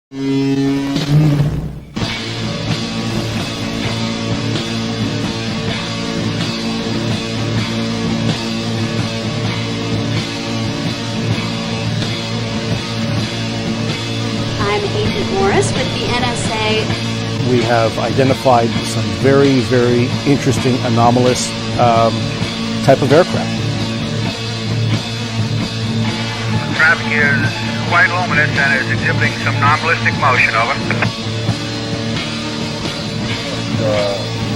Agent Morris with the NSA. We have identified some very, very interesting anomalous type of aircraft. Traffic is quite luminous and is exhibiting some non-ballistic motion, over.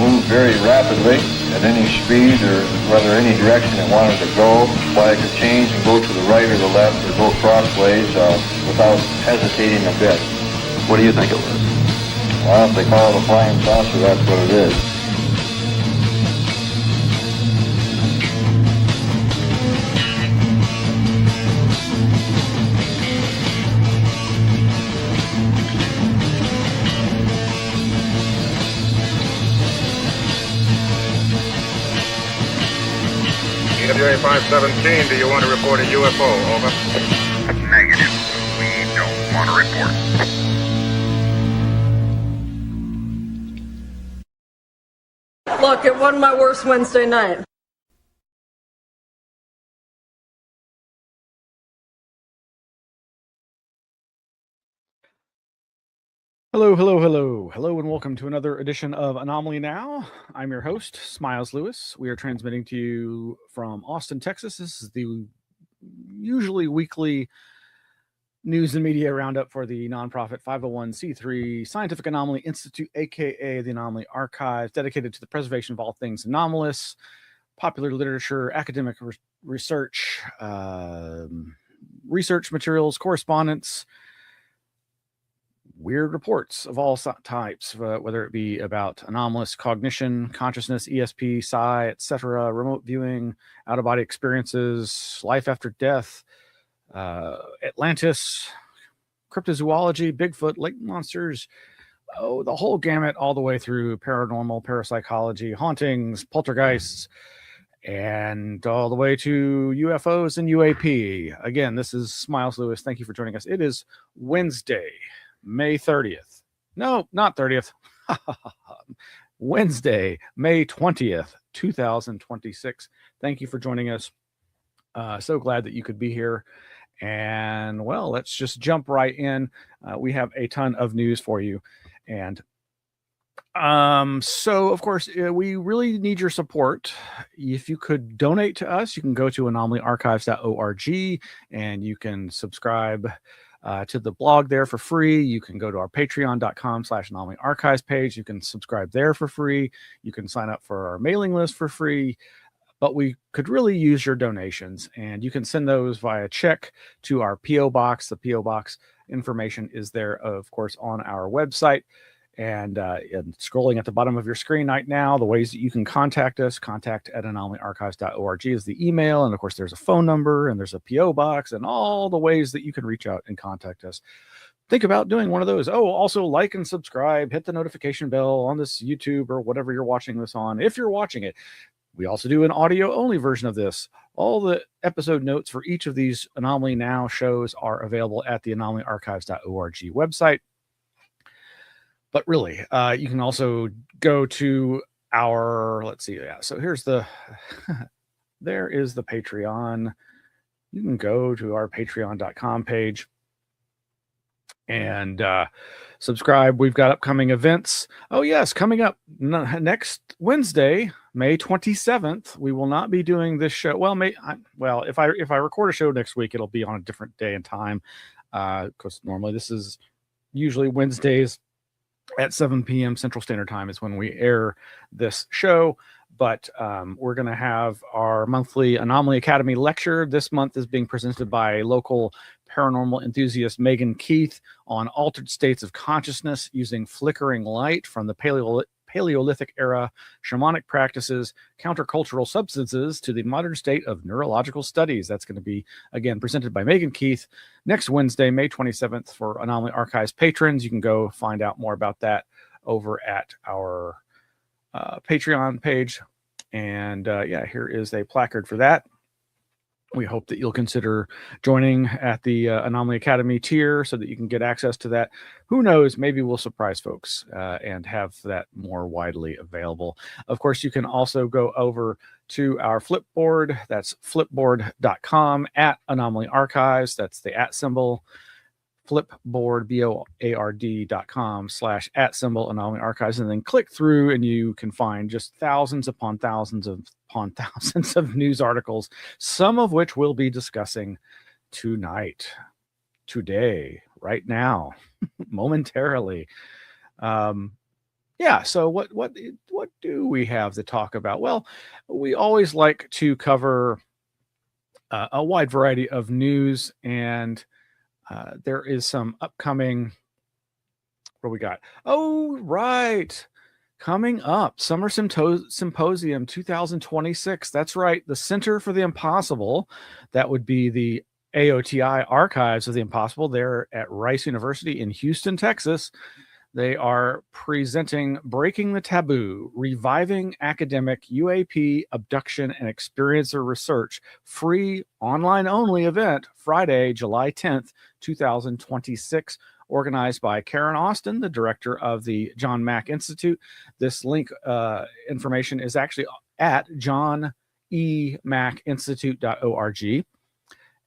Move very rapidly at any speed or whether any direction it wanted to go, why it could change and go to the right or the left or go crossways without hesitating a bit. What do you think it was? Well, if they call it a flying saucer, that's what it is. EWA 517, do you want to report a UFO? Over. Negative. We don't want to report. Look, it wasn't my worst Wednesday night. Hello, and welcome to another edition of Anomaly Now. I'm your host, Smiles Lewis. We are transmitting to you from Austin, Texas. This is the usually weekly news and media roundup for the nonprofit 501c3 Scientific Anomaly Institute, aka the Anomaly Archives, dedicated to the preservation of all things anomalous, popular literature, academic research, research materials, correspondence, weird reports of all types, whether it be about anomalous cognition, consciousness, ESP, psi, etc., remote viewing, out-of-body experiences, life after death, Atlantis, cryptozoology, Bigfoot, lake monsters, the whole gamut, all the way through paranormal, parapsychology, hauntings, poltergeists, and all the way to UFOs and UAP. Again, this is Smiles Lewis. Thank you for joining us. It is Wednesday, May 30th. No, not 30th. Wednesday, May 20th, 2026. Thank you for joining us. So glad that you could be here. And well, let's just jump right in. We have a ton of news for you. And so of course, we really need your support. If you could donate to us, you can go to anomalyarchives.org and you can subscribe to the blog there for free. You can go to our patreon.com/anomalyarchives page. You can subscribe there for free. You can sign up for our mailing list for free. But we could really use your donations, and you can send those via check to our P.O. Box. The P.O. Box information is there, of course, on our website. And scrolling at the bottom of your screen right now, the ways that you can contact us, contact@anomalyarchives.org is the email. And of course, there's a phone number and there's a P.O. Box and all the ways that you can reach out and contact us. Think about doing one of those. Oh, also like and subscribe, hit the notification bell on this YouTube or whatever you're watching this on, if you're watching it. We also do an audio-only version of this. All the episode notes for each of these Anomaly Now shows are available at the anomalyarchives.org website. But really, you can also go to our, let's see, yeah, so here's the, there is the Patreon. You can go to our patreon.com page and subscribe. We've got upcoming events. Oh yes, coming up next Wednesday, May 27th, we will not be doing this show. Well, if I record a show next week, it'll be on a different day and time. Because normally this is usually Wednesdays at 7 p.m. Central Standard Time is when we air this show. But we're going to have our monthly Anomaly Academy lecture. This month is being presented by local paranormal enthusiast Megan Keith on altered states of consciousness using flickering light from the Paleolithic era, shamanic practices, countercultural substances to the modern state of neurological studies. That's going to be, again, presented by Megan Keith next Wednesday, May 27th for Anomaly Archives patrons. You can go find out more about that over at our Patreon page. And yeah, here is a placard for that. We hope that you'll consider joining at the Anomaly Academy tier so that you can get access to that. Who knows? Maybe we'll surprise folks and have that more widely available. Of course, you can also go over to our Flipboard. That's flipboard.com at Anomaly Archives. That's the @ symbol. Flipboard, BOARD.com/@ Anomaly Archives, and then click through and you can find just thousands upon thousands of news articles, some of which we'll be discussing today, right now, momentarily. So what do we have to talk about? Well, we always like to cover a wide variety of news, and there is some upcoming. What we got? Oh, right. Coming up, Summer Symposium 2026. That's right. The Center for the Impossible. That would be the AOTI Archives of the Impossible. They're at Rice University in Houston, Texas. They are presenting Breaking the Taboo, Reviving Academic UAP Abduction and Experiencer Research, free online-only event, Friday, July 10th, 2026, organized by Karen Austin, the director of the John Mack Institute. This link information is actually at johnemackinstitute.org.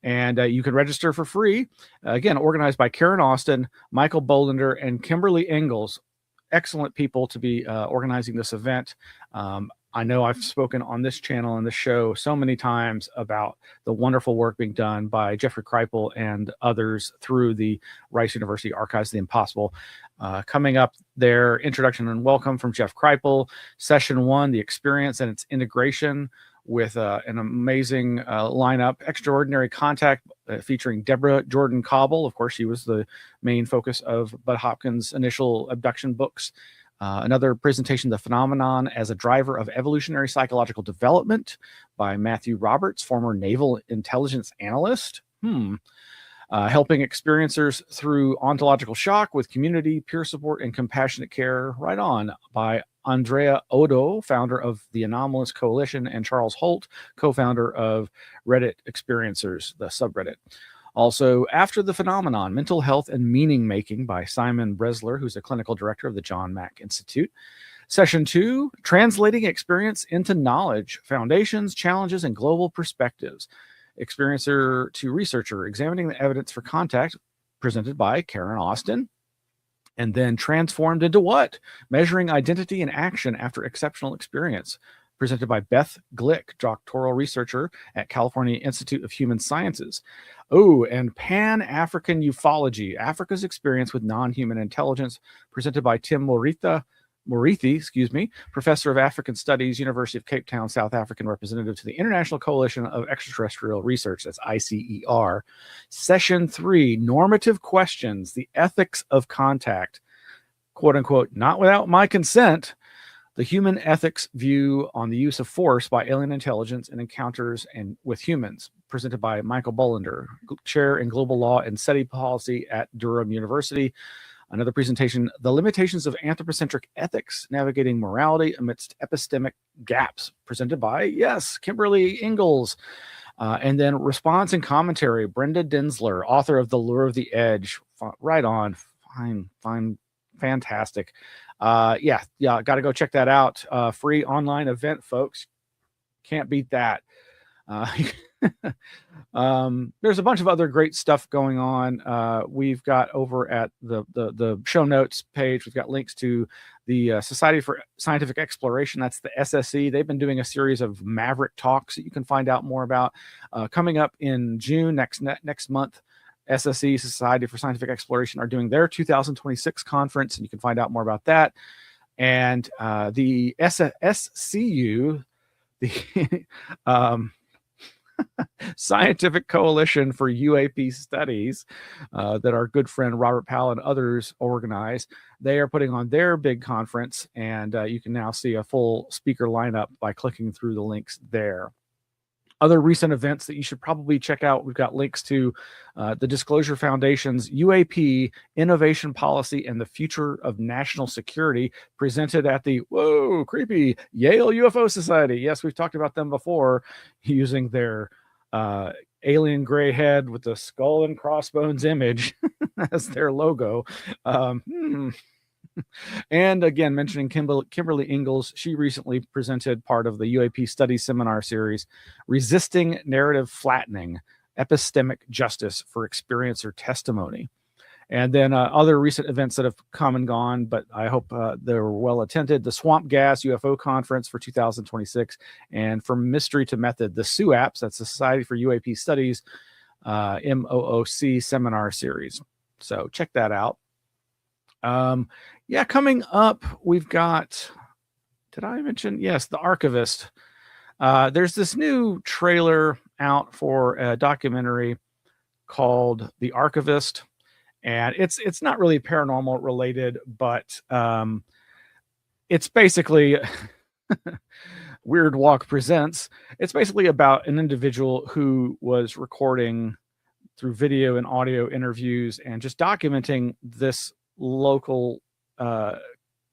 And you can register for free. Again, organized by Karen Austin, Michael Bolender, and Kimberly Ingalls. Excellent people to be organizing this event. I know I've spoken on this channel and this show so many times about the wonderful work being done by Jeffrey Kripal and others through the Rice University Archives of the Impossible. Coming up there, introduction and welcome from Jeff Kripal. Session 1, the experience and its integration, with an amazing lineup. Extraordinary Contact featuring Deborah Jordan Cobble. Of course, she was the main focus of Bud Hopkins' initial abduction books. Another presentation, The Phenomenon as a Driver of Evolutionary Psychological Development, by Matthew Roberts, former Naval Intelligence Analyst. Helping experiencers through ontological shock with community, peer support, and compassionate care. Right on, by Andrea Odo, founder of the Anomalous Coalition, and Charles Holt, co-founder of Reddit Experiencers, the subreddit. Also, After the Phenomenon, Mental Health and Meaning Making, by Simon Bresler, who's a clinical director of the John Mack Institute. Session 2, Translating Experience into Knowledge, Foundations, Challenges, and Global Perspectives. Experiencer to Researcher, Examining the Evidence for Contact, presented by Karen Austin. And then Transformed into What? Measuring Identity and Action After Exceptional Experience, presented by Beth Glick, doctoral researcher at California Institute of Human Sciences. Oh, and Pan-African Ufology, Africa's Experience with Non-Human Intelligence, presented by Tim Morithi, professor of African Studies, University of Cape Town, South African representative to the International Coalition of Extraterrestrial Research, that's ICER. Session 3, Normative Questions, the Ethics of Contact, quote unquote, not without my consent, the human ethics view on the use of force by alien intelligence and encounters and with humans, presented by Michael Bolender, chair in global law and SETI policy at Durham University. Another presentation, The Limitations of Anthropocentric Ethics, Navigating Morality Amidst Epistemic Gaps, presented by, yes, Kimberly Ingalls. And then Response and Commentary, Brenda Densler, author of The Lure of the Edge. Right on. Fine, fantastic. Got to go check that out. Free online event, folks. Can't beat that. There's a bunch of other great stuff going on. We've got over at the show notes page, we've got links to the Society for Scientific Exploration. That's the SSE. They've been doing a series of Maverick talks that you can find out more about. Coming up in June, next month, SSE, Society for Scientific Exploration, are doing their 2026 conference, and you can find out more about that. And the SCU, the Scientific Coalition for UAP Studies, that our good friend Robert Powell and others organize, they are putting on their big conference, and you can now see a full speaker lineup by clicking through the links there. Other recent events that you should probably check out, we've got links to the Disclosure Foundation's UAP Innovation Policy and the Future of National Security, presented at the, whoa, creepy, Yale UFO Society. Yes, we've talked about them before, using their alien gray head with the skull and crossbones image as their logo. And again, mentioning Kimberly Ingalls, she recently presented part of the UAP Studies Seminar Series, Resisting Narrative Flattening, Epistemic Justice for Experiencer Testimony. And then other recent events that have come and gone, but I hope they were well attended. The Swamp Gas UFO Conference for 2026, and From Mystery to Method, the SUAPS, that's the Society for UAP Studies, MOOC Seminar Series. So check that out. Yeah, coming up, we've got, did I mention? Yes, The Archivist. There's this new trailer out for a documentary called The Archivist. And it's not really paranormal related, but it's basically Weird Walk presents. It's basically about an individual who was recording through video and audio interviews and just documenting this local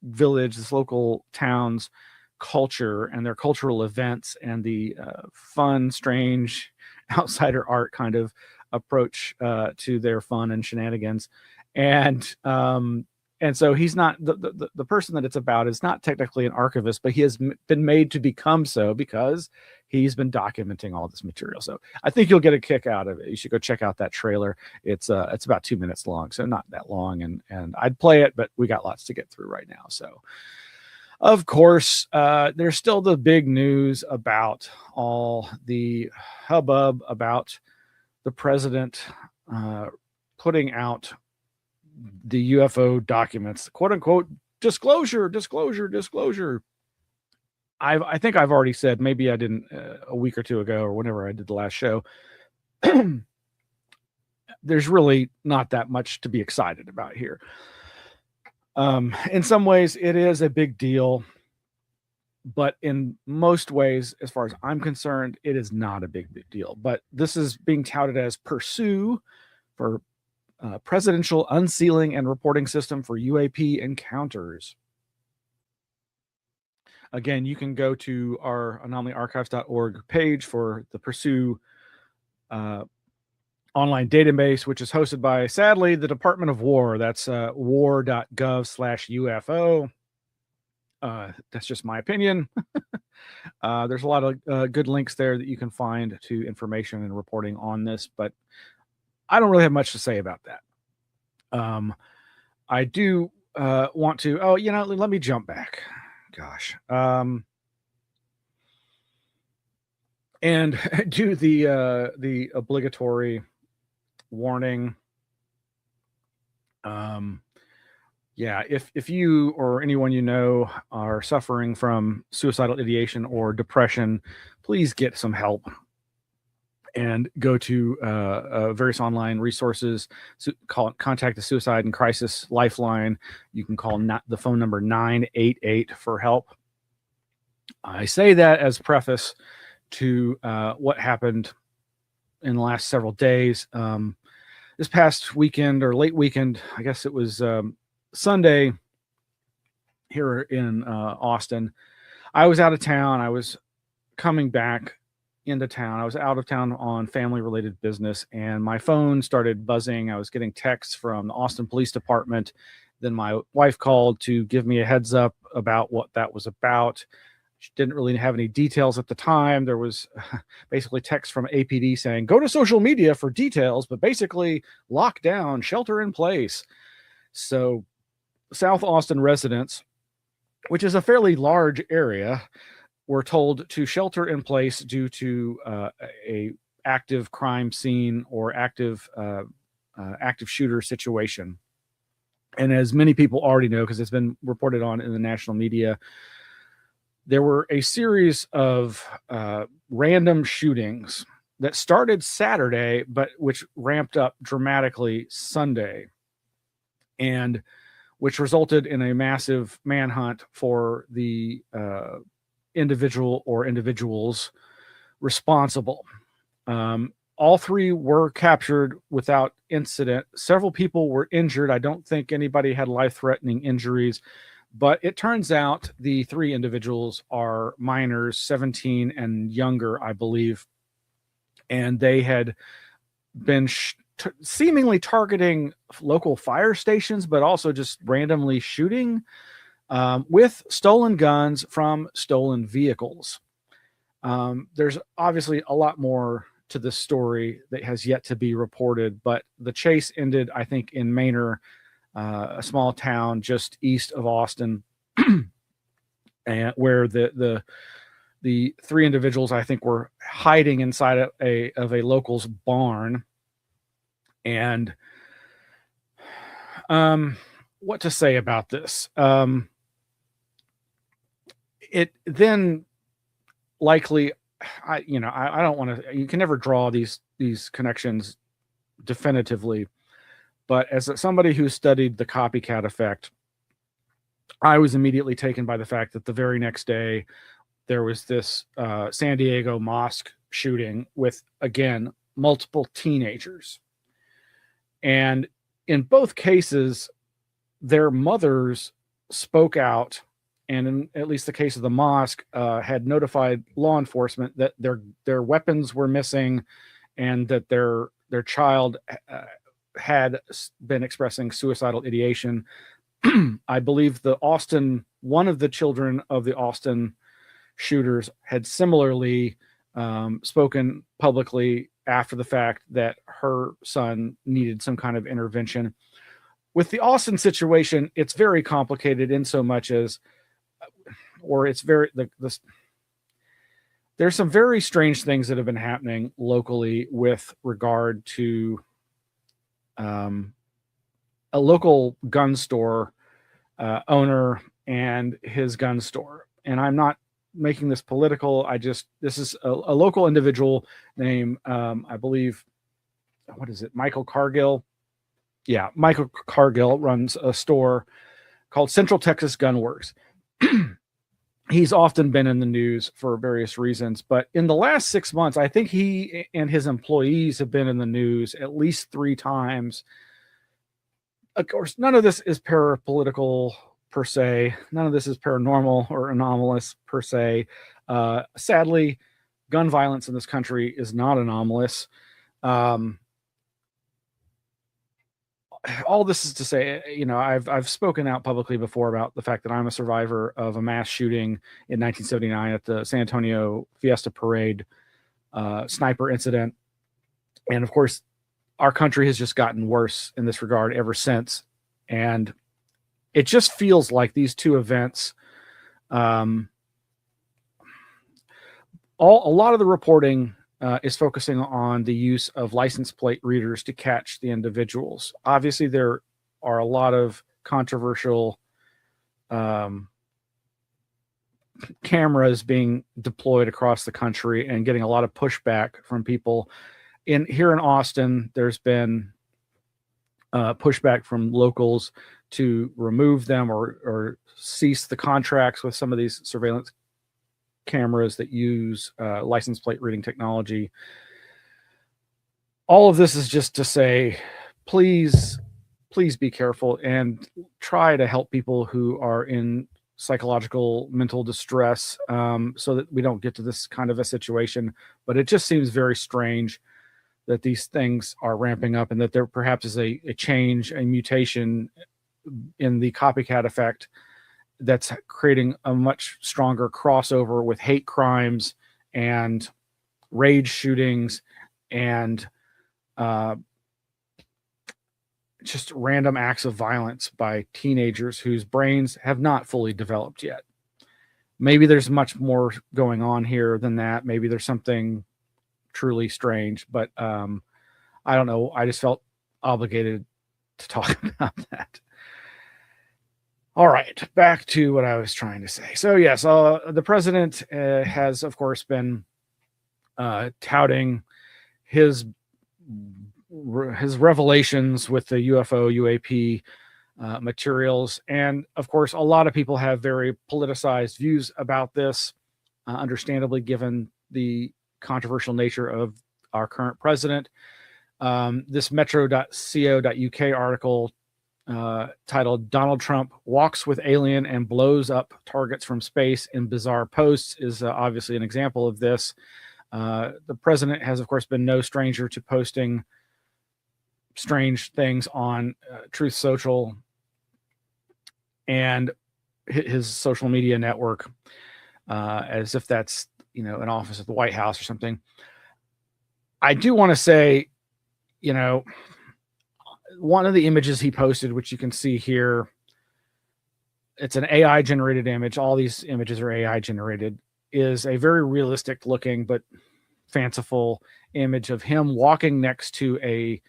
village, this local town's culture and their cultural events and the fun, strange, outsider art kind of approach to their fun and shenanigans. And so he's not the person that it's about is not technically an archivist, but he has been made to become so because he's been documenting all this material. So I think you'll get a kick out of it. You should go check out that trailer. It's about 2 minutes long, so not that long, and I'd play it, but we got lots to get through right now. So of course, there's still the big news about all the hubbub about the president putting out the UFO documents, quote unquote, disclosure. I think I've already said, maybe I didn't a week or two ago or whenever I did the last show, there's really not that much to be excited about here. In some ways it is a big deal, but in most ways, as far as I'm concerned, it is not a big deal. But this is being touted as Pursue for Presidential Unsealing and Reporting System for UAP Encounters. Again, you can go to our anomalyarchives.org page for the Pursue online database, which is hosted by, sadly, the Department of War. That's war.gov/UFO. That's just my opinion. There's a lot of good links there that you can find to information and reporting on this, but I don't really have much to say about that. I do want to, let me jump back. Gosh. And do the obligatory warning. Yeah, if you or anyone you know are suffering from suicidal ideation or depression, please get some help and go to various online resources. Contact the Suicide and Crisis Lifeline. You can call the phone number 988 for help. I say that as preface to what happened in the last several days. This past weekend or late weekend, I guess it was Sunday here in Austin. I was out of town. I was coming back into town. I was out of town on family related business, and my phone started buzzing. I was getting texts from the Austin Police Department. Then my wife called to give me a heads up about what that was about. She didn't really have any details at the time. There was basically text from APD saying, go to social media for details, but basically lock down, shelter in place. So South Austin residents, which is a fairly large area, were told to shelter in place due to a active crime scene or active shooter situation. And as many people already know, because it's been reported on in the national media, there were a series of random shootings that started Saturday, but which ramped up dramatically Sunday, and which resulted in a massive manhunt for the individual or individuals responsible. All three were captured without incident. Several people were injured. I don't think anybody had life-threatening injuries, but it turns out the three individuals are minors, 17 and younger, I believe. and they had been seemingly targeting local fire stations, but also just randomly shooting with stolen guns from stolen vehicles. There's obviously a lot more to this story that has yet to be reported, but the chase ended, I think, in Manor, a small town just east of Austin, and where the three individuals, I think, were hiding inside of a local's barn. And what to say about this? It then likely, I don't want to. You can never draw these connections definitively, but as somebody who studied the copycat effect, I was immediately taken by the fact that the very next day there was this San Diego mosque shooting with, again, multiple teenagers. And in both cases, their mothers spoke out, and in at least the case of the mosque, had notified law enforcement that their weapons were missing, and that their child had been expressing suicidal ideation. I believe one of the children of the Austin shooters had similarly spoken publicly after the fact that her son needed some kind of intervention. With the Austin situation, it's very complicated in so much as, or it's there's some very strange things that have been happening locally with regard to a local gun store owner and his gun store. And I'm not making this political. This is a local individual named, I believe, what is it? Michael Cargill. Yeah. Michael Cargill runs a store called Central Texas Gun Works. He's often been in the news for various reasons, but in the last 6 months, I think he and his employees have been in the news at least 3 times. Of course, none of this is parapolitical per se. None of this is paranormal or anomalous per se. Sadly, gun violence in this country is not anomalous. All this is to say, I've spoken out publicly before about the fact that I'm a survivor of a mass shooting in 1979 at the San Antonio Fiesta Parade sniper incident. And of course, our country has just gotten worse in this regard ever since. And it just feels like these two events, a lot of the reporting is focusing on the use of license plate readers to catch the individuals. Obviously, there are a lot of controversial cameras being deployed across the country and getting a lot of pushback from people. Here in Austin, there's been pushback from locals to remove them or cease the contracts with some of these surveillance cameras that use license plate reading technology. All of this is just to say, please be careful and try to help people who are in psychological mental distress, so that we don't get to this kind of a situation. But it just seems very strange that these things are ramping up and that there perhaps is a change, a mutation in the copycat effect that's creating a much stronger crossover with hate crimes and rage shootings and just random acts of violence by teenagers whose brains have not fully developed yet. Maybe there's much more going on here than that. Maybe there's something truly strange, but I don't know. I just felt obligated to talk about that. All right, back to what I was trying to say. So yes, the president has, of course, been touting his revelations with the UFO, UAP materials. And of course, a lot of people have very politicized views about this, understandably, given the controversial nature of our current president. This metro.co.uk article titled "Donald Trump Walks with Alien and Blows Up Targets from Space in Bizarre Posts" is obviously an example of this. The president has, of course, been no stranger to posting strange things on Truth Social and his social media network, as if that's, an office at the White House or something. I do want to say, one of the images he posted, which you can see here, it's an AI generated image. All these images are AI generated, is a very realistic looking but fanciful image of him walking next to a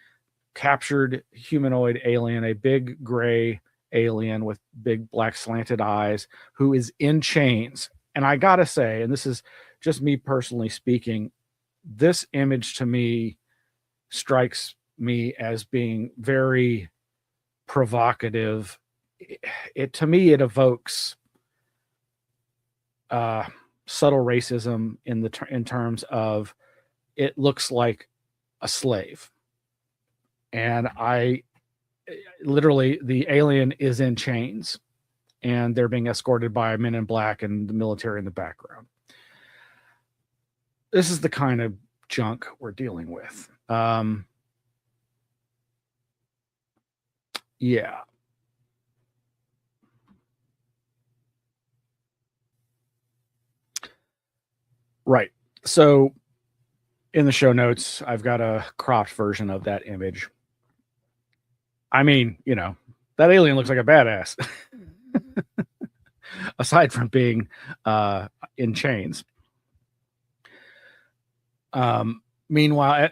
captured humanoid alien, a big gray alien with big black slanted eyes, who is in chains. And I gotta say, and this is just me personally speaking, this image to me strikes me as being very provocative. To me, it evokes subtle racism in terms of, it looks like a slave. And literally, the alien is in chains and they're being escorted by men in black and the military in the background. This is the kind of junk we're dealing with. Yeah. Right. So in the show notes, I've got a cropped version of that image. I mean, that alien looks like a badass. Aside from being in chains. Meanwhile,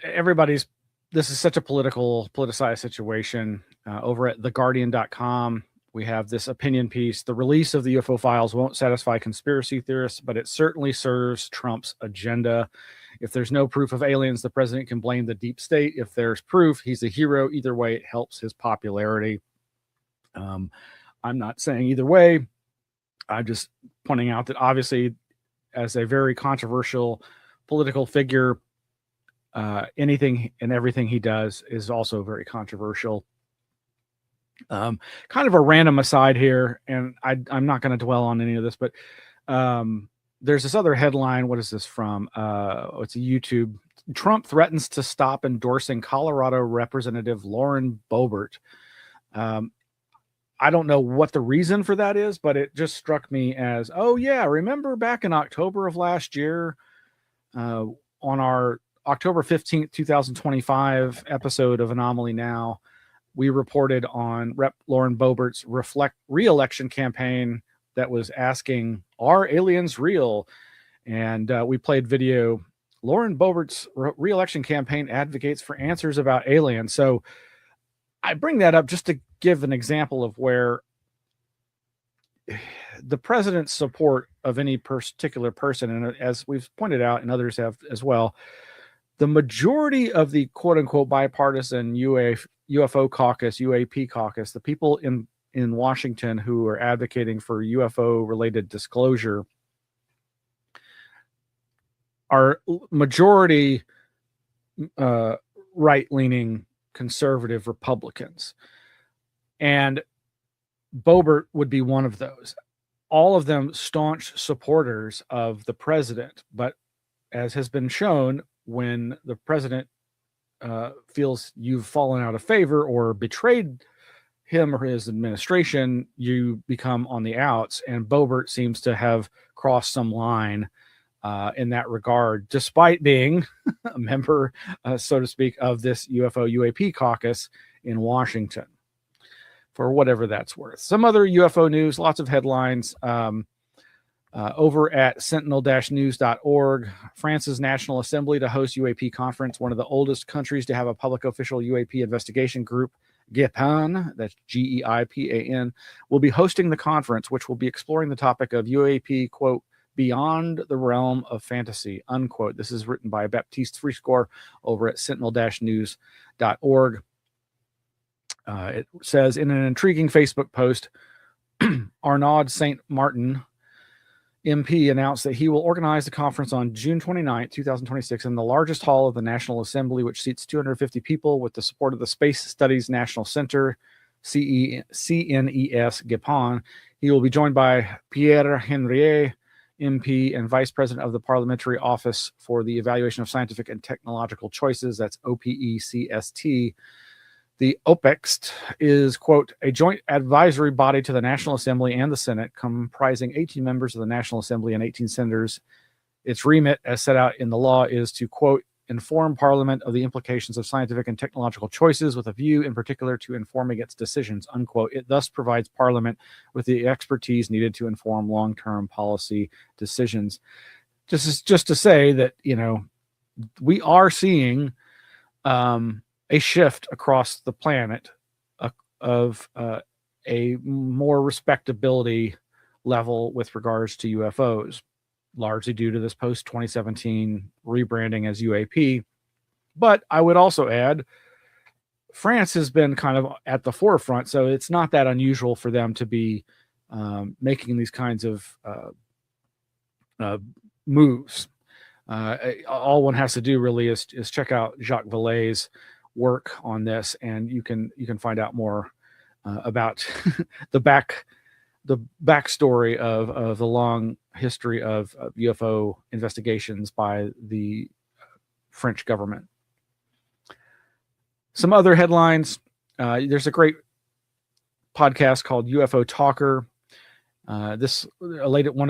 this is such a politicized situation. Over at theguardian.com, we have this opinion piece. The release of the UFO files won't satisfy conspiracy theorists, but it certainly serves Trump's agenda. If there's no proof of aliens, the president can blame the deep state. If there's proof, he's a hero. Either way, it helps his popularity. I'm not saying either way. I'm just pointing out that obviously, as a very controversial political figure, anything and everything he does is also very controversial. Kind of a random aside here, and I'm not going to dwell on any of this, but there's this other headline. What is this from? It's a YouTube. Trump threatens to stop endorsing Colorado Representative Lauren Boebert. I don't know what the reason for that is, but it just struck me as, oh yeah, remember back in October of last year, on our October 15th, 2025 episode of Anomaly-NOW, we reported on Rep. Lauren Boebert's re-election campaign that was asking, are aliens real? And we played video. Lauren Boebert's re-election campaign advocates for answers about aliens. So I bring that up just to give an example of where the president's support of any particular person, and as we've pointed out and others have as well, the majority of the quote-unquote bipartisan UFO caucus, UAP caucus, the people in Washington who are advocating for UFO-related disclosure are majority right-leaning conservative Republicans. And Boebert would be one of those. All of them staunch supporters of the president. But as has been shown, when the president feels you've fallen out of favor or betrayed him or his administration, you become on the outs. And Boebert seems to have crossed some line in that regard, despite being a member, so to speak, of this UFO UAP caucus in Washington, for whatever that's worth. Some other UFO news, lots of headlines. Over at sentinel-news.org, France's National Assembly to host UAP conference, one of the oldest countries to have a public official UAP investigation group, GEIPAN, that's GEIPAN, will be hosting the conference, which will be exploring the topic of UAP, quote, beyond the realm of fantasy, unquote. This is written by Baptiste Friscore over at sentinel-news.org. It says, in an intriguing Facebook post, Arnaud St. Martin, MP, announced that he will organize the conference on June 29, 2026, in the largest hall of the National Assembly, which seats 250 people, with the support of the Space Studies National Center, CNES GEIPAN. He will be joined by Pierre Henriet, MP and Vice President of the Parliamentary Office for the Evaluation of Scientific and Technological Choices. That's OPECST. The OPEXT is, quote, a joint advisory body to the National Assembly and the Senate, comprising 18 members of the National Assembly and 18 senators. Its remit, as set out in the law, is to, quote, inform Parliament of the implications of scientific and technological choices with a view in particular to informing its decisions, unquote. It thus provides Parliament with the expertise needed to inform long-term policy decisions. Just to say that, you know, we are seeing a shift across the planet of a more respectability level with regards to UFOs, largely due to this post-2017 rebranding as UAP. But I would also add, France has been kind of at the forefront, so it's not that unusual for them to be making these kinds of moves. All one has to do really is check out Jacques Vallée's work on this, and you can find out more about the backstory of the long history of UFO investigations by the French government. Some other headlines. There's a great podcast called UFO Talker. One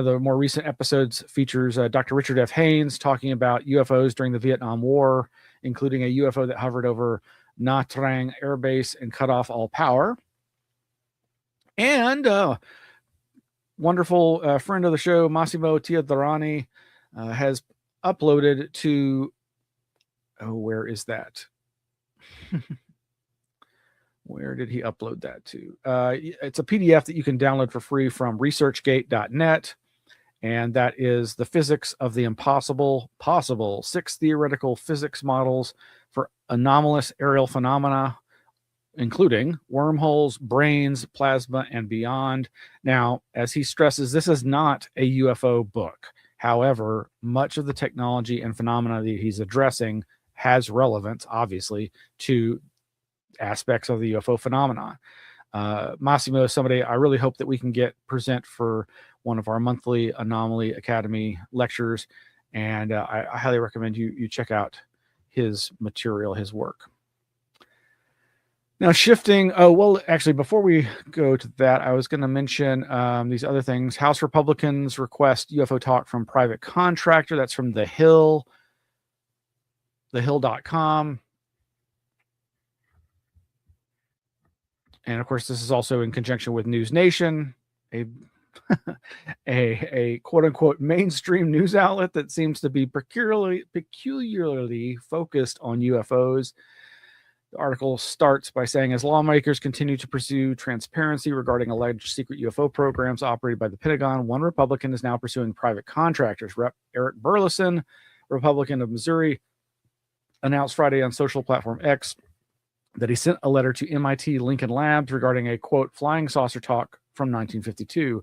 of the more recent episodes features Dr. Richard F. Haynes talking about UFOs during the Vietnam War, including a UFO that hovered over Nha Trang Air Base and cut off all power. And wonderful friend of the show, Massimo Teodrani, has uploaded to, where is that? Where did he upload that to? It's a PDF that you can download for free from researchgate.net. And that is The Physics of the Impossible, Possible, 6 Theoretical Physics Models for Anomalous Aerial Phenomena, including wormholes, brains, plasma, and beyond. Now, as he stresses, this is not a UFO book. However, much of the technology and phenomena that he's addressing has relevance, obviously, to aspects of the UFO phenomenon. Massimo is somebody I really hope that we can present for one of our monthly Anomaly Academy lectures, and I highly recommend you check out his material, his work. Now, shifting, actually, before we go to that, I was going to mention these other things. House Republicans request UFO talk from private contractor. That's from The Hill, thehill.com. And of course, this is also in conjunction with News Nation, a quote unquote mainstream news outlet that seems to be peculiarly focused on UFOs. The article starts by saying, as lawmakers continue to pursue transparency regarding alleged secret UFO programs operated by the Pentagon, one Republican is now pursuing private contractors. Rep. Eric Burleson, Republican of Missouri, announced Friday on social platform X that he sent a letter to MIT Lincoln Labs regarding a, quote, flying saucer talk from 1952.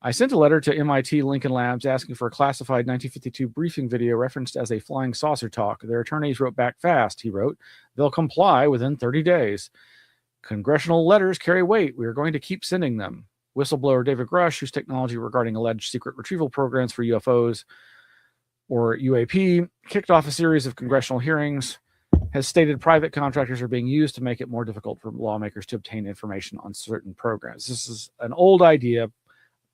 I sent a letter to MIT Lincoln Labs asking for a classified 1952 briefing video referenced as a flying saucer talk. Their attorneys wrote back fast, he wrote. They'll comply within 30 days. Congressional letters carry weight. We are going to keep sending them. Whistleblower David Grush, whose technology regarding alleged secret retrieval programs for UFOs, or UAP, kicked off a series of congressional hearings, has stated private contractors are being used to make it more difficult for lawmakers to obtain information on certain programs. This is an old idea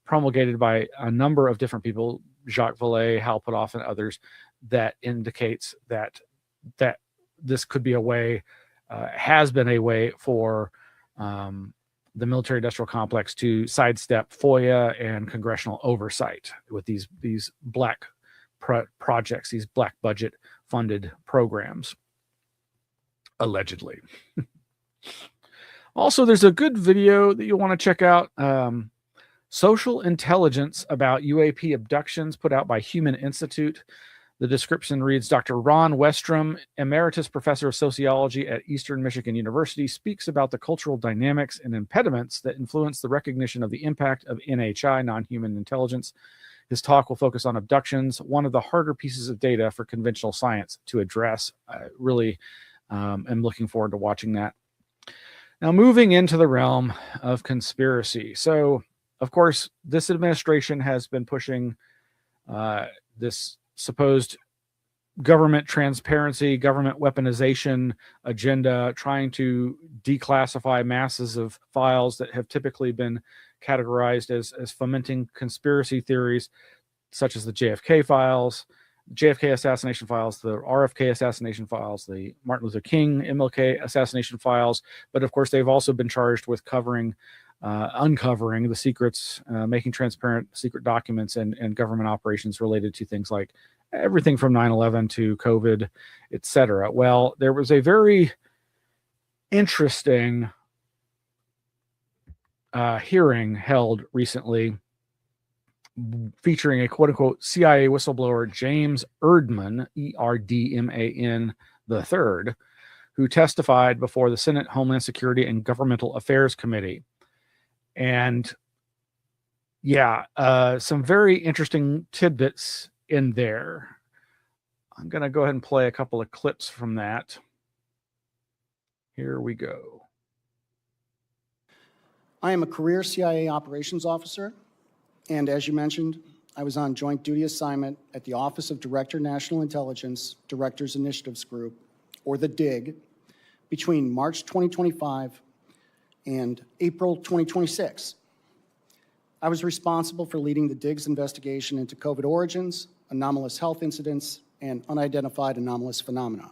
promulgated by a number of different people, Jacques Vallée, Hal Puthoff, and others, that indicates that this could be a way, has been a way for the military-industrial complex to sidestep FOIA and congressional oversight with these black projects, these black budget-funded programs, allegedly. Also, there's a good video that you'll want to check out. Social Intelligence About UAP Abductions, put out by Human Institute. The description reads, Dr. Ron Westrom, Emeritus Professor of Sociology at Eastern Michigan University, speaks about the cultural dynamics and impediments that influence the recognition of the impact of NHI, non-human intelligence. His talk will focus on abductions, one of the harder pieces of data for conventional science to address. I really am looking forward to watching that. Now, moving into the realm of conspiracy. So, of course, this administration has been pushing this supposed government transparency, government weaponization agenda, trying to declassify masses of files that have typically been categorized as fomenting conspiracy theories, such as the JFK files, JFK assassination files, the RFK assassination files, the Martin Luther King MLK assassination files. But of course, they've also been charged with uncovering the secrets, making transparent secret documents and government operations related to things like everything from 9/11 to COVID, etc. Well, there was a very interesting hearing held recently featuring a quote-unquote CIA whistleblower, James Erdman, Erdman III, who testified before the Senate Homeland Security and Governmental Affairs Committee. And some very interesting tidbits in there. I'm going to go ahead and play a couple of clips from that. Here we go. I am a career CIA operations officer, and as you mentioned, I was on joint duty assignment at the Office of Director National Intelligence Directors Initiatives Group, or the DIG, between March 2025 and April 2026. I was responsible for leading the DIG's investigation into COVID origins, anomalous health incidents, and unidentified anomalous phenomena.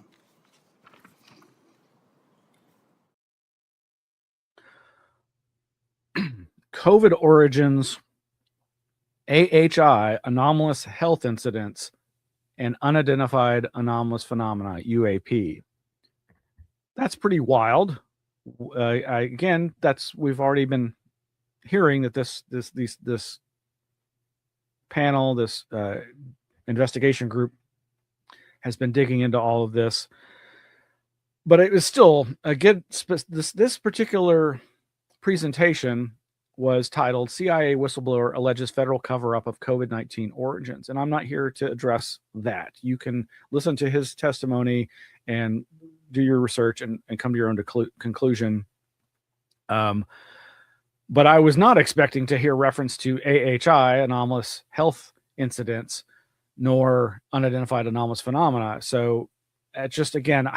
COVID origins, AHI, anomalous health incidents, and unidentified anomalous phenomena, UAP. That's pretty wild. Again, we've already been hearing that this panel, this investigation group, has been digging into all of this. But it was still, again, this particular presentation was titled CIA Whistleblower Alleges Federal Cover-Up of COVID-19 Origins. And I'm not here to address that. You can listen to his testimony and do your research and come to your own conclusion. But I was not expecting to hear reference to AHI, anomalous health incidents, nor unidentified anomalous phenomena. So it just, again,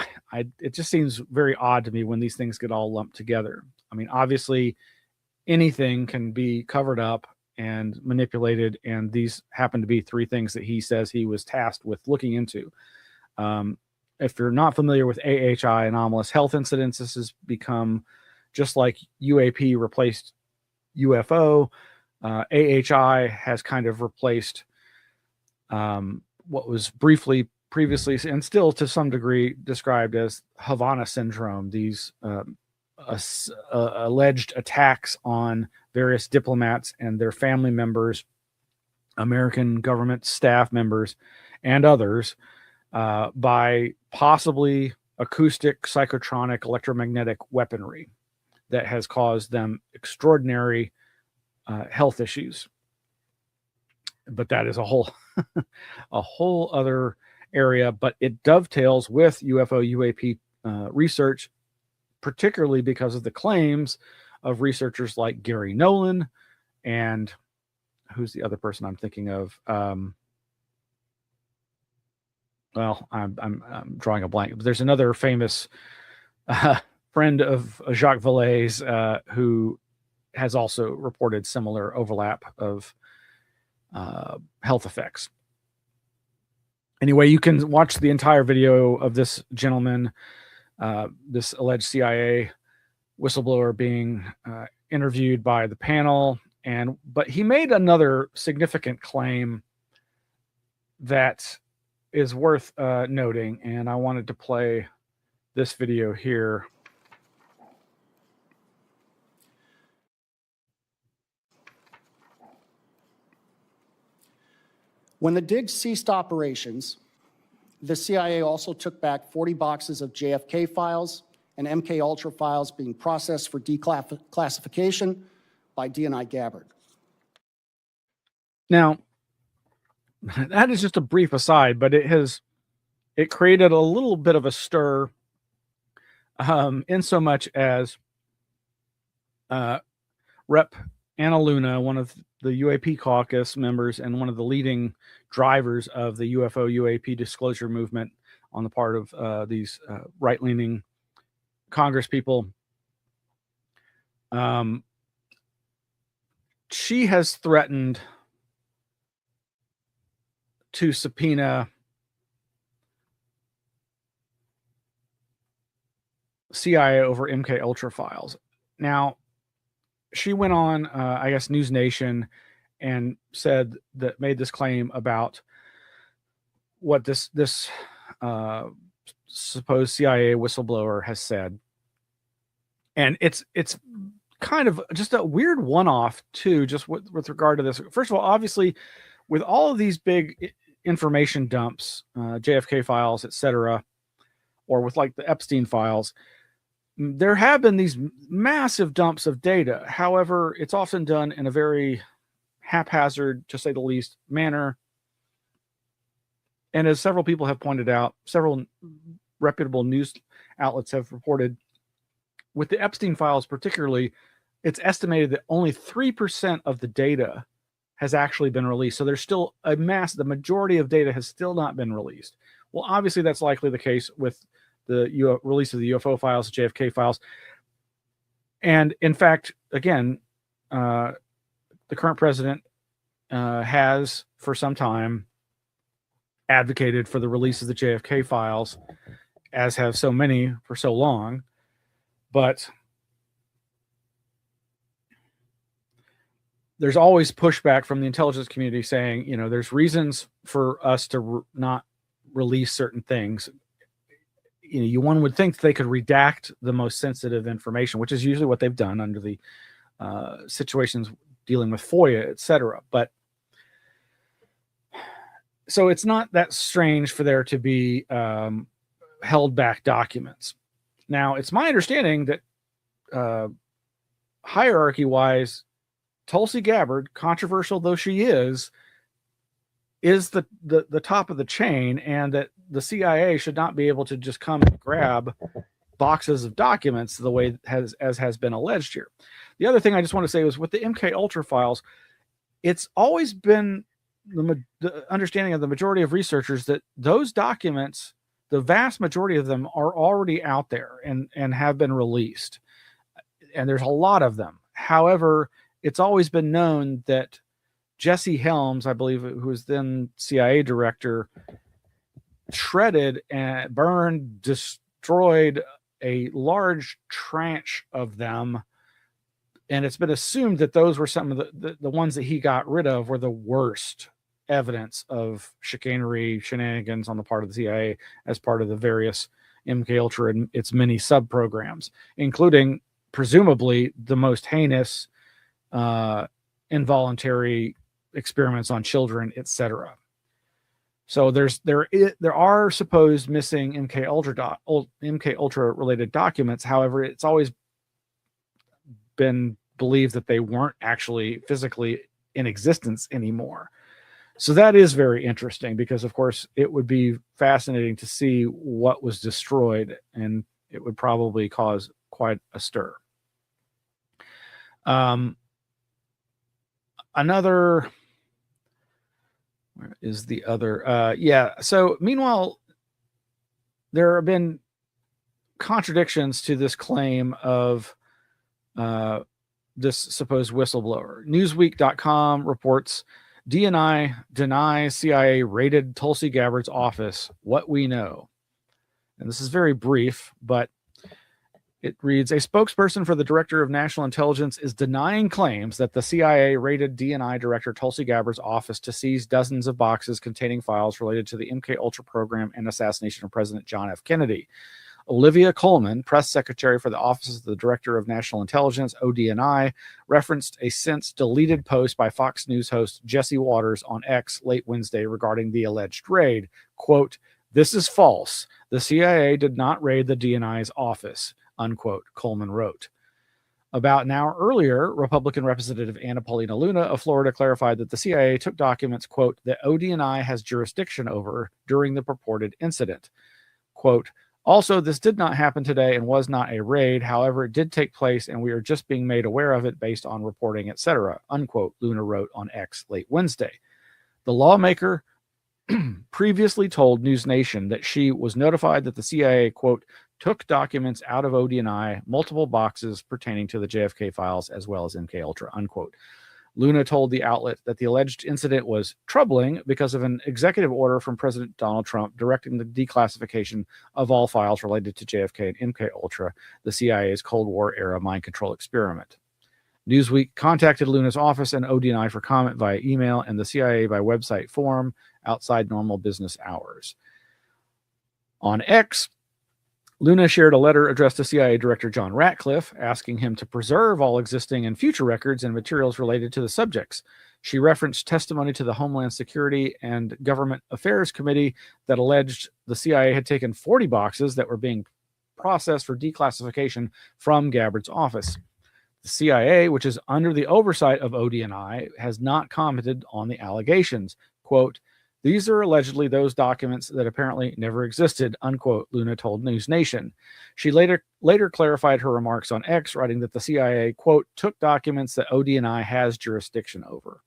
it just seems very odd to me when these things get all lumped together. I mean, obviously, anything can be covered up and manipulated, and these happen to be three things that he says he was tasked with looking into. If you're not familiar with AHI, anomalous health incidents, this has become just like UAP replaced UFO. AHI has kind of replaced what was previously and still to some degree described as Havana syndrome, these alleged attacks on various diplomats and their family members, American government staff members, and others by possibly acoustic, psychotronic, electromagnetic weaponry that has caused them extraordinary health issues. But that is a whole other area, but it dovetails with UFO UAP research, particularly because of the claims of researchers like Gary Nolan and who's the other person I'm thinking of? Well, I'm drawing a blank. There's another famous friend of Jacques Vallée's who has also reported similar overlap of health effects. Anyway, you can watch the entire video of this gentleman, this alleged CIA whistleblower being interviewed by the panel. But he made another significant claim that is worth noting, and I wanted to play this video here. When the DIG ceased operations, the CIA also took back 40 boxes of JFK files and MK Ultra files being processed for declassification by DNI Gabbard. Now, that is just a brief aside, but it created a little bit of a stir in so much as Rep. Anna Luna, one of the UAP caucus members and one of the leading drivers of the UFO UAP disclosure movement on the part of these right-leaning Congress people. She has threatened to subpoena CIA over MK Ultra files. Now, she went on, I guess, News Nation and made this claim about what this supposed CIA whistleblower has said. And it's kind of just a weird one-off too, just with regard to this. First of all, obviously, with all of these big information dumps, JFK files, etc., or with like the Epstein files, there have been these massive dumps of data. However, it's often done in a very haphazard, to say the least, manner. And as several people have pointed out, several reputable news outlets have reported, with the Epstein files particularly, it's estimated that only 3% of the data has actually been released. So there's still the majority of data has still not been released. Well, obviously that's likely the case with the release of the UFO files, JFK files. And in fact, again, the current president has for some time advocated for the release of the JFK files, as have so many for so long. But there's always pushback from the intelligence community saying, there's reasons for us to not release certain things. One would think they could redact the most sensitive information, which is usually what they've done under the situations dealing with FOIA, etc. But so it's not that strange for there to be held back documents. Now, it's my understanding that hierarchy-wise, Tulsi Gabbard, controversial though she is the top of the chain, and that the CIA should not be able to just come and grab boxes of documents the way as has been alleged here. The other thing I just want to say was with the MK Ultra files, it's always been the understanding of the majority of researchers that those documents, the vast majority of them, are already out there and have been released. And there's a lot of them. However, it's always been known that Jesse Helms, I believe, who was then CIA director, shredded and burned, destroyed a large tranche of them. And it's been assumed that those were some of the ones that he got rid of were the worst evidence of chicanery, shenanigans on the part of the CIA as part of the various MK Ultra and its many sub-programs, including presumably the most heinous involuntary experiments on children, etc. So there are supposed missing MK Ultra related documents. However, it's always been believed that they weren't actually physically in existence anymore. So that is very interesting because, of course, it would be fascinating to see what was destroyed, and it would probably cause quite a stir. Where is the other? So meanwhile, there have been contradictions to this claim of this supposed whistleblower. Newsweek.com reports DNI denies CIA raided Tulsi Gabbard's office. What we know. And this is very brief, but it reads, a spokesperson for the Director of National Intelligence is denying claims that the CIA raided DNI Director Tulsi Gabbard's office to seize dozens of boxes containing files related to the MK Ultra program and assassination of President John F. Kennedy. Olivia Coleman, press secretary for the Office of the Director of National Intelligence, ODNI, referenced a since deleted post by Fox News host Jesse Waters on X late Wednesday regarding the alleged raid. Quote, "This is false. The CIA did not raid the DNI's office," unquote, Coleman wrote. About an hour earlier, Republican Representative Anomaly-NOW of Florida clarified that the CIA took documents, quote, that ODNI has jurisdiction over during the purported incident. Quote, Also, this did not happen today and was not a raid. However, it did take place and we are just being made aware of it based on reporting, etc., unquote, Luna wrote on X late Wednesday. The lawmaker previously told News Nation that she was notified that the CIA, quote, took documents out of ODNI, multiple boxes pertaining to the JFK files as well as MKUltra, unquote. Luna told the outlet that the alleged incident was troubling because of an executive order from President Donald Trump directing the declassification of all files related to JFK and MKUltra, the CIA's Cold War era mind control experiment. Newsweek contacted Luna's office and ODNI for comment via email and the CIA by website forum outside normal business hours. On X, Luna shared a letter addressed to CIA Director John Ratcliffe, asking him to preserve all existing and future records and materials related to the subjects. She referenced testimony to the Homeland Security and Government Affairs Committee that alleged the CIA had taken 40 boxes that were being processed for declassification from Gabbard's office. The CIA, which is under the oversight of ODNI, has not commented on the allegations. Quote, these are allegedly those documents that apparently never existed, unquote, Luna told News Nation. She later clarified her remarks on X, writing that the CIA, quote, took documents that ODNI has jurisdiction over.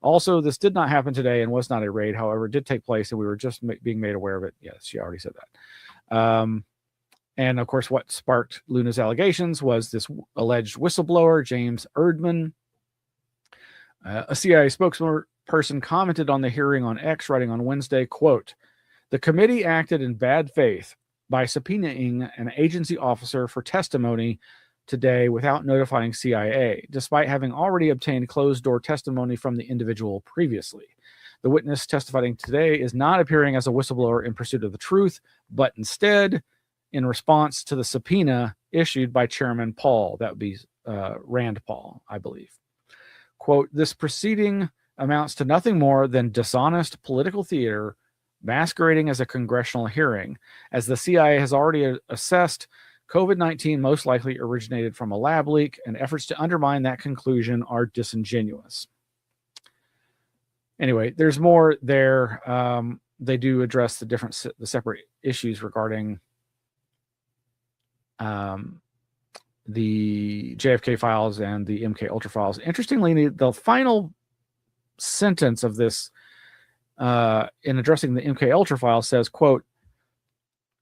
Also, this did not happen today and was not a raid. However, it did take place and we were just being made aware of it. Yes, she already said that. And of course, what sparked Luna's allegations was this alleged whistleblower, James Erdman. A CIA spokesperson commented on the hearing on X, writing on Wednesday, quote, the committee acted in bad faith by subpoenaing an agency officer for testimony today without notifying CIA, despite having already obtained closed-door testimony from the individual previously. The witness testifying today is not appearing as a whistleblower in pursuit of the truth, but instead in response to the subpoena issued by Chairman Paul. That would be Rand Paul, I believe. Quote, this proceeding amounts to nothing more than dishonest political theater masquerading as a congressional hearing, as the CIA has already assessed COVID-19 most likely originated from a lab leak, and efforts to undermine that conclusion are disingenuous. Anyway, there's more there. They do address the separate issues regarding the JFK files and the MKUltra files. Interestingly, the final sentence of this in addressing the MKUltra file says, quote,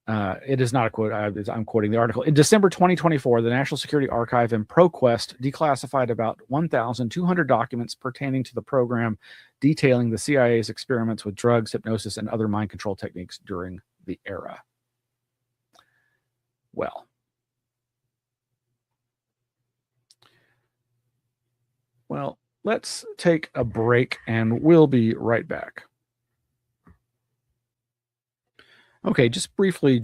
it is not a quote, I'm quoting the article. In December 2024, the National Security Archive and ProQuest declassified about 1,200 documents pertaining to the program detailing the CIA's experiments with drugs, hypnosis, and other mind control techniques during the era. Well, let's take a break and we'll be right back. Okay, just briefly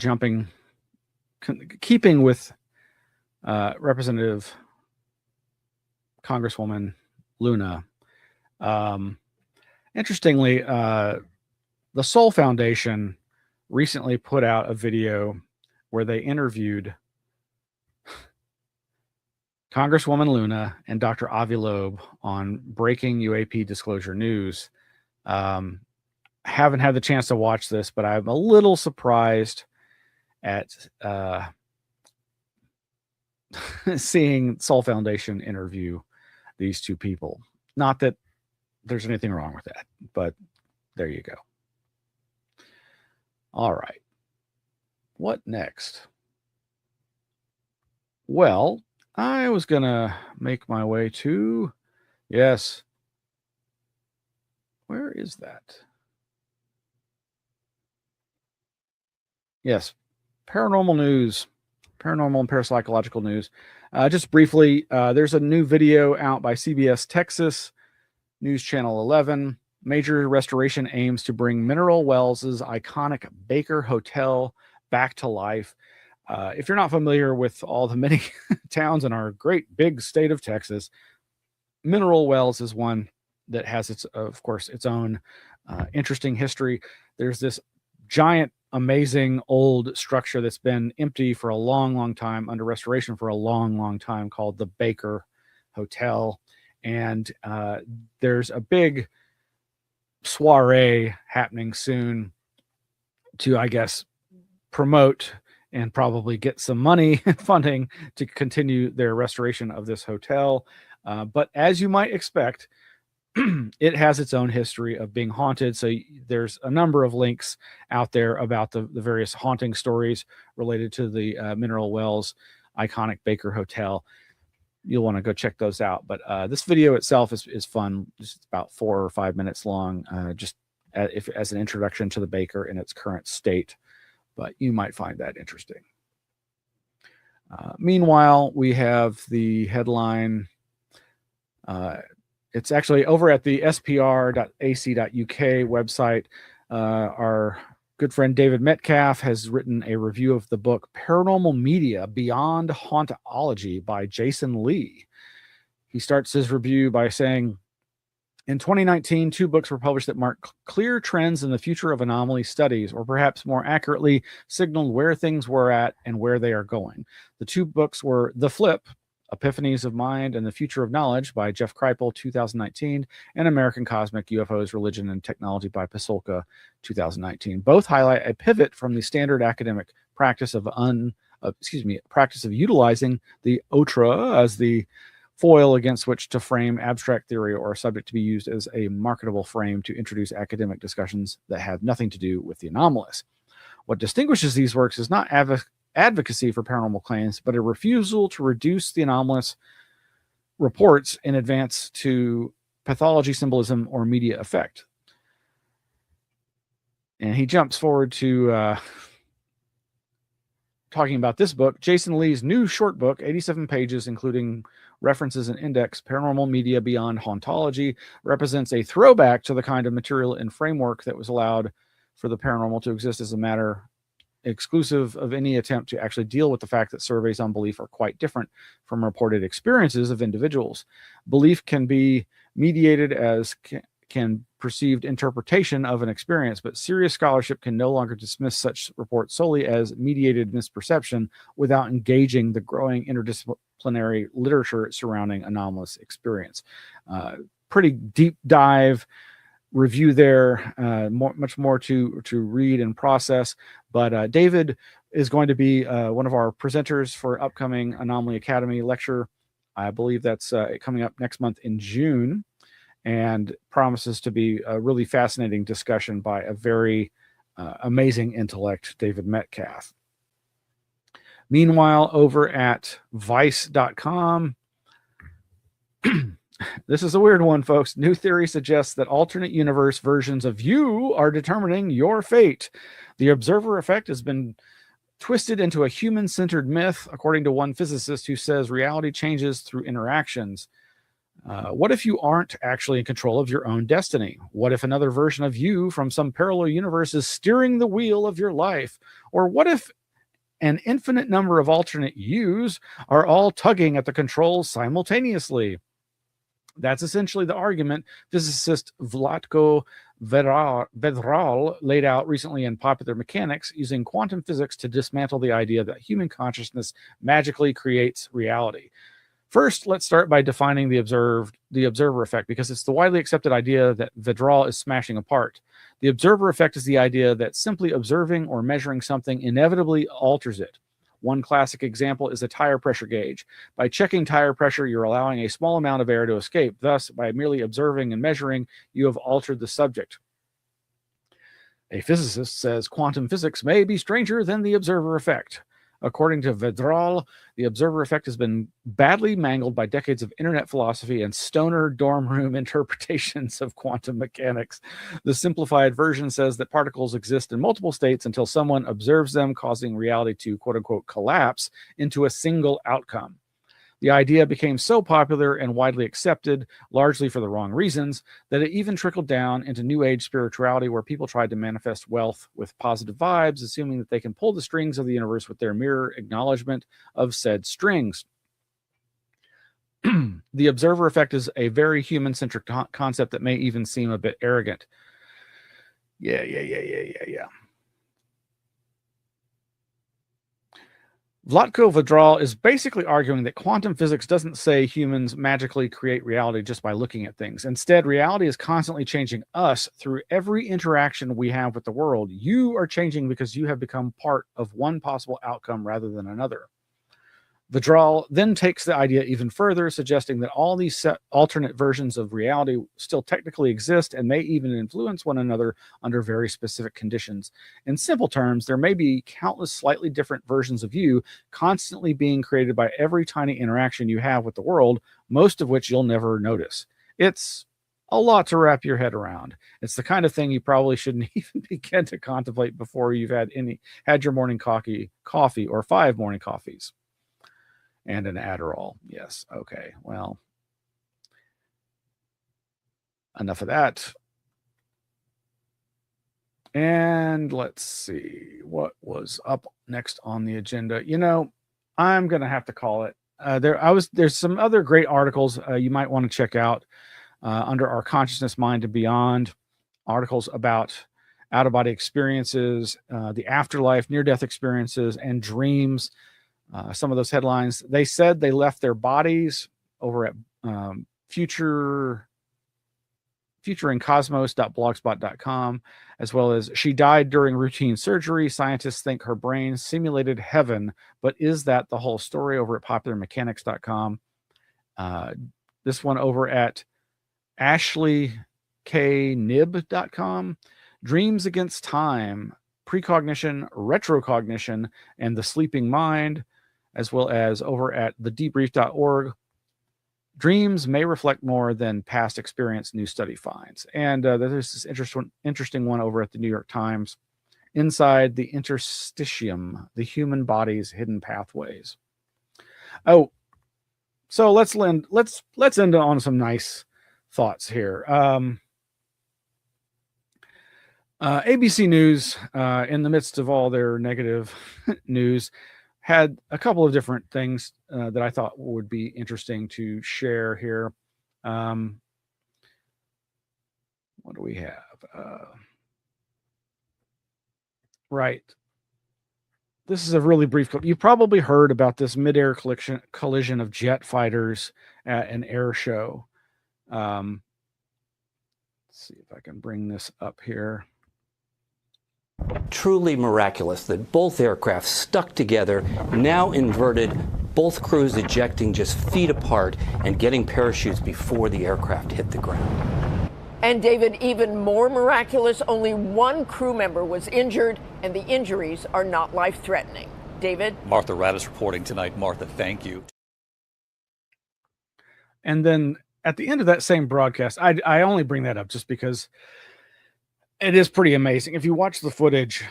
keeping with Representative Congresswoman Luna. Interestingly, the Soul Foundation recently put out a video where they interviewed Congresswoman Luna and Dr. Avi Loeb on breaking UAP disclosure news. Haven't had the chance to watch this, but I'm a little surprised at seeing Soul Foundation interview these two people. Not that there's anything wrong with that, but there you go. All right. What next? Well, I was going to make my way to, yes. Where is that? Yes. Paranormal news, paranormal and parapsychological news. Just briefly, there's a new video out by CBS Texas, News Channel 11. Major restoration aims to bring Mineral Wells' iconic Baker Hotel back to life. If you're not familiar with all the many towns in our great big state of Texas, Mineral Wells is one that has its, of course, its own interesting history. There's this giant, amazing old structure that's been empty for a long, long time, under restoration for a long, long time, called the Baker Hotel. And there's a big soiree happening soon to, I guess, promote and probably get some money and funding to continue their restoration of this hotel. But as you might expect, it has its own history of being haunted. So there's a number of links out there about the various haunting stories related to the Mineral Wells iconic Baker Hotel. You'll want to go check those out. But this video itself is fun. It's about 4 or 5 minutes long, just as an introduction to the Baker in its current state. But you might find that interesting. Meanwhile, we have the headline. It's actually over at the spr.ac.uk website. Our good friend David Metcalf has written a review of the book Paranormal Media Beyond Hauntology by Jason Lee. He starts his review by saying, in 2019, 2 books were published that mark clear trends in the future of anomaly studies, or perhaps more accurately, signaled where things were at and where they are going. The 2 books were The Flip, Epiphanies of Mind and the Future of Knowledge by Jeff Kripal, 2019, and American Cosmic UFOs, Religion, and Technology by Pasolka, 2019. Both highlight a pivot from the standard academic practice of utilizing the outre as the foil against which to frame abstract theory or a subject to be used as a marketable frame to introduce academic discussions that have nothing to do with the anomalous. What distinguishes these works is not advocacy for paranormal claims, but a refusal to reduce the anomalous reports in advance to pathology, symbolism, or media effect. And he jumps forward to talking about this book, Jason Lee's new short book, 87 pages, including references and index, Paranormal Media Beyond Hauntology, represents a throwback to the kind of material and framework that was allowed for the paranormal to exist as a matter exclusive of any attempt to actually deal with the fact that surveys on belief are quite different from reported experiences of individuals. Belief can be mediated as can perceived interpretation of an experience, but serious scholarship can no longer dismiss such reports solely as mediated misperception without engaging the growing interdisciplinary literature surrounding anomalous experience. Pretty deep dive review there, much more to read and process. But David is going to be one of our presenters for upcoming Anomaly Academy lecture. I believe that's coming up next month in June, and promises to be a really fascinating discussion by a very amazing intellect, David Metcalf. Meanwhile, over at vice.com, this is a weird one, folks. New theory suggests that alternate universe versions of you are determining your fate. The observer effect has been twisted into a human-centered myth, according to one physicist who says reality changes through interactions. What if you aren't actually in control of your own destiny? What if another version of you from some parallel universe is steering the wheel of your life? Or what if an infinite number of alternate yous are all tugging at the controls simultaneously? That's essentially the argument physicist Vlatko Vedral laid out recently in Popular Mechanics, using quantum physics to dismantle the idea that human consciousness magically creates reality. First, let's start by defining the observer effect, because it's the widely accepted idea that Vedral is smashing apart. The observer effect is the idea that simply observing or measuring something inevitably alters it. One classic example is a tire pressure gauge. By checking tire pressure, you're allowing a small amount of air to escape. Thus, by merely observing and measuring, you have altered the subject. A physicist says quantum physics may be stranger than the observer effect. According to Vedral, the observer effect has been badly mangled by decades of internet philosophy and stoner dorm room interpretations of quantum mechanics. The simplified version says that particles exist in multiple states until someone observes them, causing reality to, quote unquote, collapse into a single outcome. The idea became so popular and widely accepted, largely for the wrong reasons, that it even trickled down into New Age spirituality, where people tried to manifest wealth with positive vibes, assuming that they can pull the strings of the universe with their mere acknowledgement of said strings. The observer effect is a very human-centric concept that may even seem a bit arrogant. Yeah. Vlatko Vedral is basically arguing that quantum physics doesn't say humans magically create reality just by looking at things. Instead, reality is constantly changing us through every interaction we have with the world. You are changing because you have become part of one possible outcome rather than another. Vedral then takes the idea even further, suggesting that all these set alternate versions of reality still technically exist and may even influence one another under very specific conditions. In simple terms, there may be countless slightly different versions of you constantly being created by every tiny interaction you have with the world, most of which you'll never notice. It's a lot to wrap your head around. It's the kind of thing you probably shouldn't even begin to contemplate before you've had your morning coffee or 5 morning coffees. And an Adderall. Yes. Okay. Well, enough of that. And let's see what was up next on the agenda. I'm going to have to call it. There's some other great articles you might want to check out under our Consciousness, Mind, and Beyond. Articles about out-of-body experiences, the afterlife, near-death experiences, and dreams. Some of those headlines, they said they left their bodies over at futureincosmos.blogspot.com, as well as she died during routine surgery. Scientists think her brain simulated heaven, but is that the whole story over at popularmechanics.com? This one over at ashleyknib.com. Dreams Against Time, Precognition, Retrocognition, and the Sleeping Mind, as well as over at thedebrief.org. Dreams may reflect more than past experience, new study finds. And there's this interesting one over at the New York Times, Inside the Interstitium, the Human Body's Hidden Pathways. Oh, so let's end on some nice thoughts here. ABC News, in the midst of all their negative news, had a couple of different things that I thought would be interesting to share here. What do we have? Right. This is a really brief clip. You probably heard about this mid-air collision of jet fighters at an air show. Let's see if I can bring this up here. Truly miraculous that both aircraft stuck together, now inverted, both crews ejecting just feet apart and getting parachutes before the aircraft hit the ground. And David, even more miraculous, only one crew member was injured, and the injuries are not life-threatening. David? Martha Radis reporting tonight. Martha, thank you. And then at the end of that same broadcast, I only bring that up just because it is pretty amazing. If you watch the footage,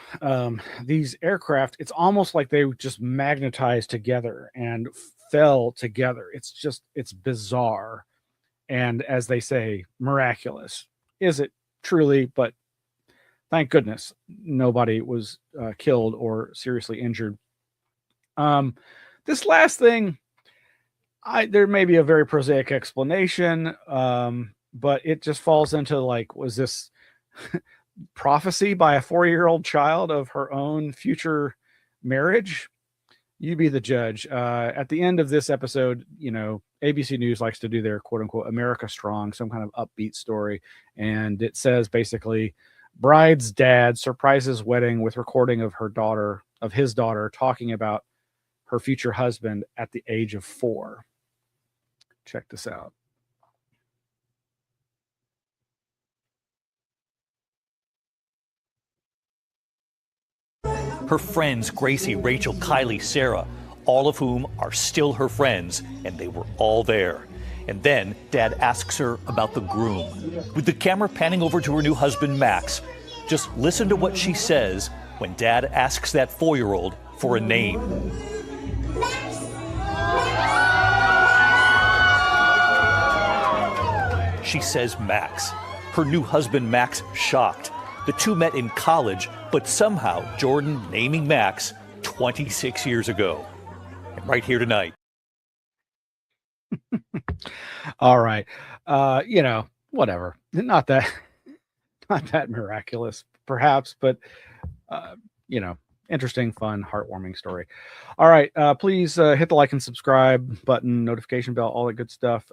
these aircraft, it's almost like they just magnetized together and fell together. It's bizarre. And as they say, miraculous. Is it truly? But thank goodness nobody was killed or seriously injured. This last thing, there may be a very prosaic explanation, but it just falls into like, was this prophecy by a 4-year-old child of her own future marriage? You be the judge. At the end of this episode, ABC News likes to do their quote unquote America Strong, some kind of upbeat story. And it says basically, bride's dad surprises wedding with recording of his daughter talking about her future husband at the age of 4. Check this out. Her friends, Gracie, Rachel, Kylie, Sarah, all of whom are still her friends, and they were all there. And then Dad asks her about the groom. With the camera panning over to her new husband, Max, just listen to what she says when Dad asks that 4-year-old for a name. She says Max. Her new husband, Max, shocked. The two met in college, but somehow Jordan naming Max 26 years ago. And right here tonight. All right. Whatever. Not that miraculous, perhaps, but interesting, fun, heartwarming story. All right. Please hit the like and subscribe button, notification bell, all that good stuff.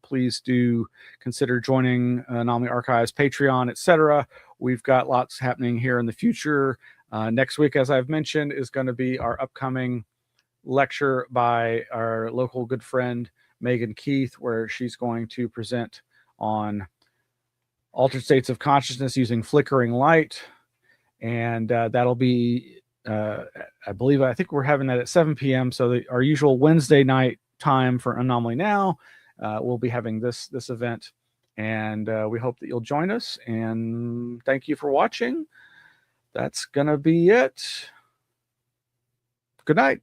Please do consider joining Anomaly Archives, Patreon, etc. We've got lots happening here in the future. Next week, as I've mentioned, is going to be our upcoming lecture by our local good friend, Megan Keith, where she's going to present on altered states of consciousness using flickering light. And that'll be, I think we're having that at 7 p.m. So our usual Wednesday night time for Anomaly Now, we'll be having this event. And we hope that you'll join us. And thank you for watching. That's going to be it. Good night.